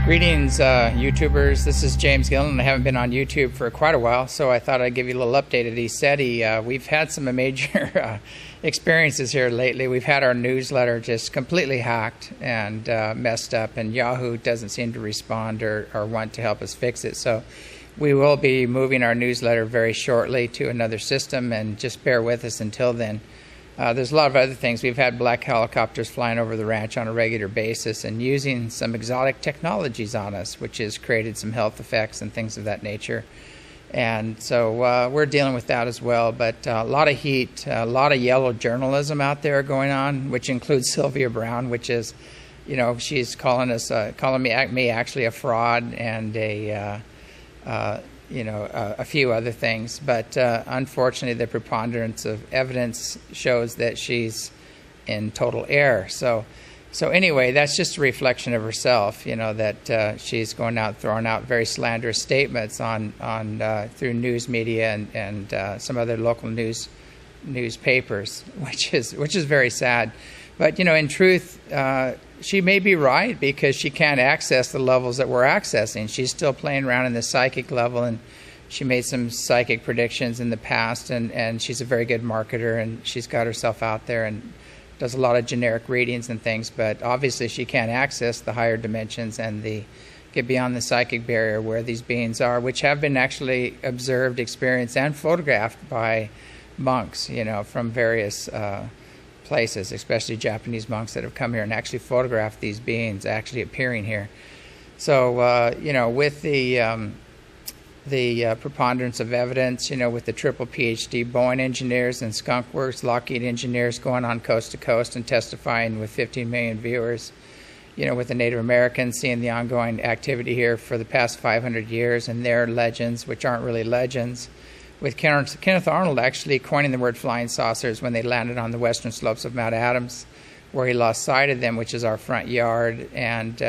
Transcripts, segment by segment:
Greetings, YouTubers. This is James Gilliland. I haven't been on YouTube for quite a while, so I thought I'd give you a little update at ECETI. We've had some major experiences here lately. We've had our newsletter just completely hacked and messed up, and Yahoo doesn't seem to respond or want to help us fix it. So we will be moving our newsletter very shortly to another system, and just bear with us until then. There's a lot of other things. We've had black helicopters flying over the ranch on a regular basis and using some exotic technologies on us, which has created some health effects and things of that nature. And so we're dealing with that as well. But a lot of heat, a lot of yellow journalism out there going on, which includes Sylvia Brown, which is, you know, she's calling us, calling me actually a fraud and a few other things, but unfortunately the preponderance of evidence shows that she's in total error. So anyway, that's just a reflection of herself, you know, that she's going out throwing out very slanderous statements on through news media and some other local newspapers, which is very sad. But you know, in truth, she may be right, because she can't access the levels that we're accessing. She's still playing around in the psychic level, and she made some psychic predictions in the past, and she's a very good marketer, and she's got herself out there and does a lot of generic readings and things, but obviously she can't access the higher dimensions and get beyond the psychic barrier where these beings are, which have been actually observed, experienced, and photographed by monks, you know, from various places, especially Japanese monks that have come here and actually photographed these beings actually appearing here. So you know, with the preponderance of evidence, you know, with the triple PhD Boeing engineers and Skunk Works, Lockheed engineers going on coast to coast and testifying with 15 million viewers, you know, with the Native Americans seeing the ongoing activity here for the past 500 years and their legends, which aren't really legends, with Kenneth Arnold actually coining the word flying saucers when they landed on the western slopes of Mount Adams, where he lost sight of them, which is our front yard. And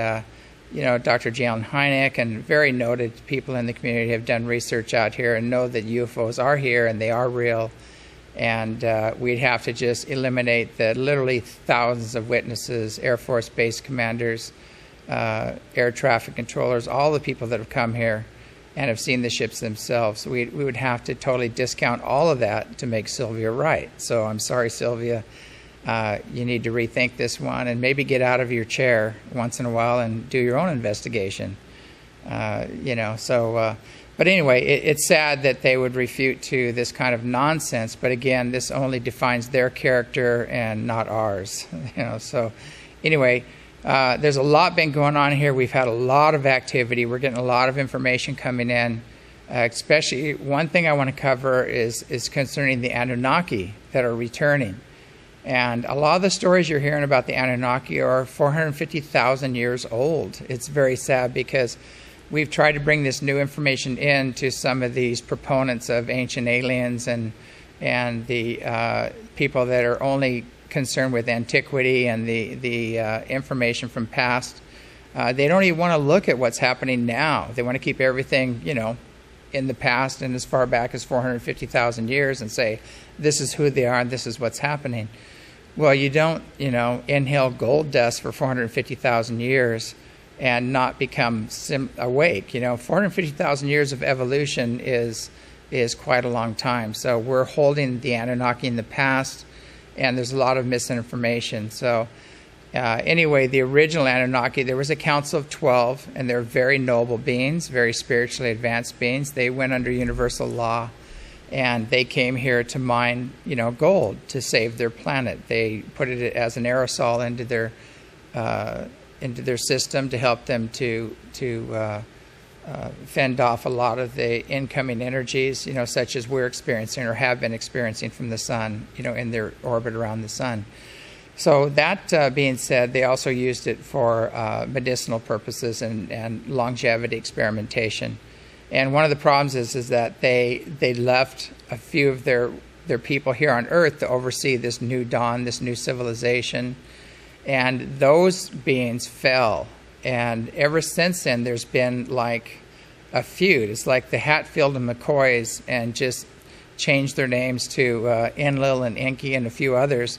you know, Dr. Jan Hynek and very noted people in the community have done research out here and know that UFOs are here and they are real. And we'd have to just eliminate the literally thousands of witnesses, Air Force base commanders, air traffic controllers, all the people that have come here and have seen the ships themselves. We would have to totally discount all of that to make Sylvia right. So I'm sorry, Sylvia. You need to rethink this one and maybe get out of your chair once in a while and do your own investigation. You know, so, but anyway, it's sad that they would refute to this kind of nonsense. But again, this only defines their character and not ours. You know, so anyway, there's a lot been going on here. We've had a lot of activity. We're getting a lot of information coming in. Especially one thing I want to cover is concerning the Anunnaki that are returning. And a lot of the stories you're hearing about the Anunnaki are 450,000 years old. It's very sad, because we've tried to bring this new information in to some of these proponents of ancient aliens and the people that are only concerned with antiquity and the information from past. They don't even want to look at what's happening now. They want to keep everything, you know, in the past and as far back as 450,000 years and say, this is who they are and this is what's happening. Well, you don't, you know, inhale gold dust for 450,000 years and not become awake. You know, 450,000 years of evolution is quite a long time. So we're holding the Anunnaki in the past, and there's a lot of misinformation. So anyway, the original Anunnaki, there was a council of 12, and they're very noble beings, very spiritually advanced beings. They went under universal law, and they came here to mine, you know, gold to save their planet. They put it as an aerosol into their system to help them to fend off a lot of the incoming energies, you know, such as we're experiencing or have been experiencing from the sun, you know, in their orbit around the sun. So that being said, they also used it for medicinal purposes and longevity experimentation. And one of the problems is that they left a few of their people here on Earth to oversee this new dawn, this new civilization, and those beings fell. And ever since then, there's been like a feud. It's like the Hatfield and McCoys, and just changed their names to Enlil and Enki and a few others.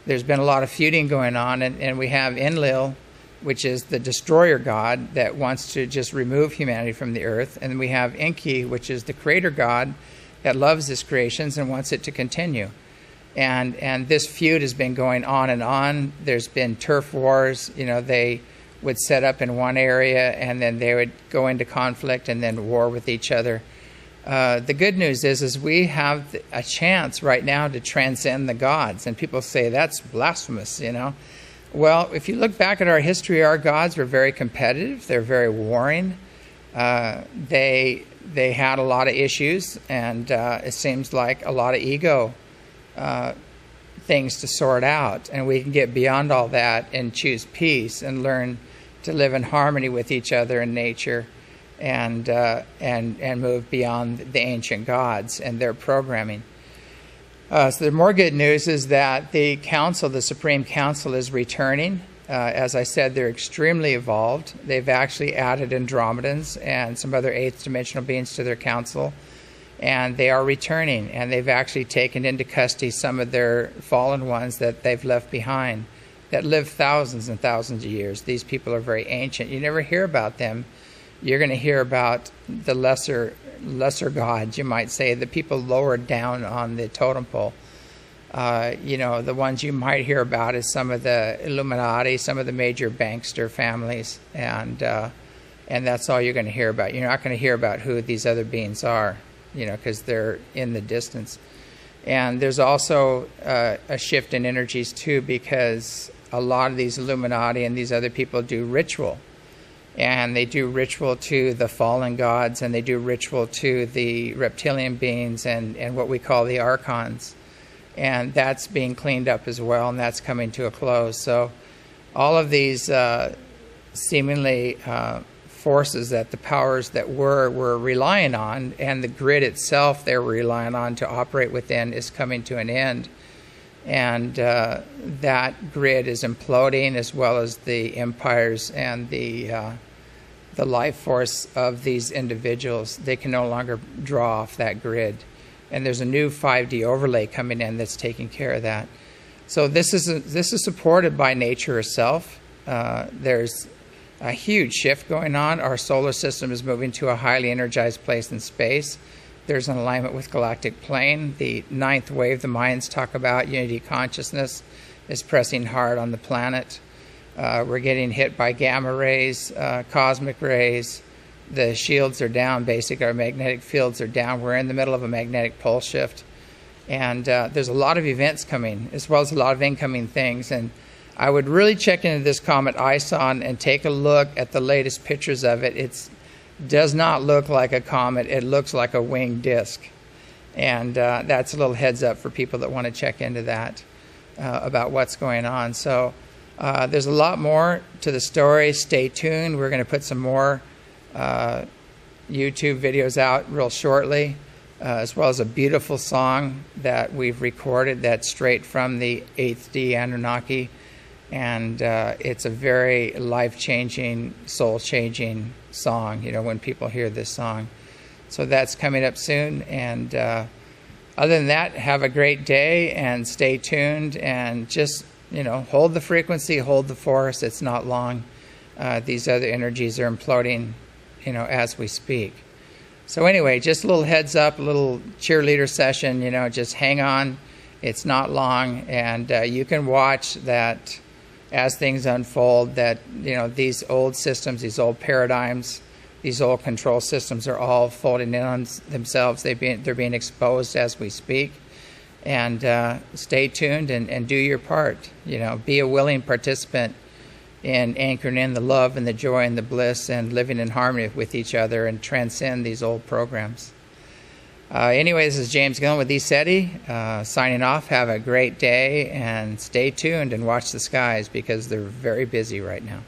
There's been a lot of feuding going on, and we have Enlil which is the destroyer god that wants to just remove humanity from the earth. And we have Enki, which is the creator god that loves his creations and wants it to continue. And this feud has been going on and on. There's been turf wars. They would set up in one area, and then they would go into conflict and then war with each other. The good news is we have a chance right now to transcend the gods. And people say, that's blasphemous, Well, if you look back at our history, our gods were very competitive. They're very warring. They had a lot of issues, and it seems like a lot of ego things to sort out. And we can get beyond all that and choose peace and learn to live in harmony with each other and nature, and move beyond the ancient gods and their programming. So the more good news is that the council, the Supreme Council, is returning. As I said, they're extremely evolved. They've actually added Andromedans and some other eighth dimensional beings to their council, and they are returning, and they've actually taken into custody some of their fallen ones that they've left behind that lived thousands and thousands of years. These people are very ancient. You never hear about them. You're going to hear about the lesser gods, you might say, the people lower down on the totem pole. The ones you might hear about is some of the Illuminati, some of the major bankster families, and that's all you're going to hear about. You're not going to hear about who these other beings are, because they're in the distance. And there's also a shift in energies too, because a lot of these Illuminati and these other people do ritual. And they do ritual to the fallen gods, and they do ritual to the reptilian beings and what we call the archons. And that's being cleaned up as well, and that's coming to a close. So all of these seemingly forces that the powers that were relying on, and the grid itself they were relying on to operate within, is coming to an end. And that grid is imploding, as well as the empires and the life force of these individuals. They can no longer draw off that grid. And there's a new 5D overlay coming in that's taking care of that. So this is supported by nature herself. There's a huge shift going on. Our solar system is moving to a highly energized place in space. There's an alignment with galactic plane. The ninth wave the Mayans talk about, unity consciousness, is pressing hard on the planet. We're getting hit by gamma rays, cosmic rays. The shields are down, basically. Our magnetic fields are down. We're in the middle of a magnetic pole shift. And there's a lot of events coming, as well as a lot of incoming things. And I would really check into this comet Ison and take a look at the latest pictures of it. It does not look like a comet. It looks like a winged disk. And that's a little heads up for people that want to check into that, about what's going on. So there's a lot more to the story. Stay tuned. We're going to put some more YouTube videos out real shortly, as well as a beautiful song that we've recorded that's straight from the 8th D Anunnaki. And it's a very life-changing, soul-changing song, when people hear this song. So that's coming up soon. And other than that, have a great day and stay tuned, and just, hold the frequency, hold the force. It's not long. These other energies are imploding, as we speak. So anyway, just a little heads up, a little cheerleader session, just hang on. It's not long, and you can watch that as things unfold, that, these old systems, these old paradigms, these old control systems are all folding in on themselves. They're being exposed as we speak. And stay tuned and do your part. Be a willing participant in anchoring in the love and the joy and the bliss and living in harmony with each other and transcend these old programs. Anyway, this is James Gilliland with ECETI, signing off. Have a great day and stay tuned and watch the skies, because they're very busy right now.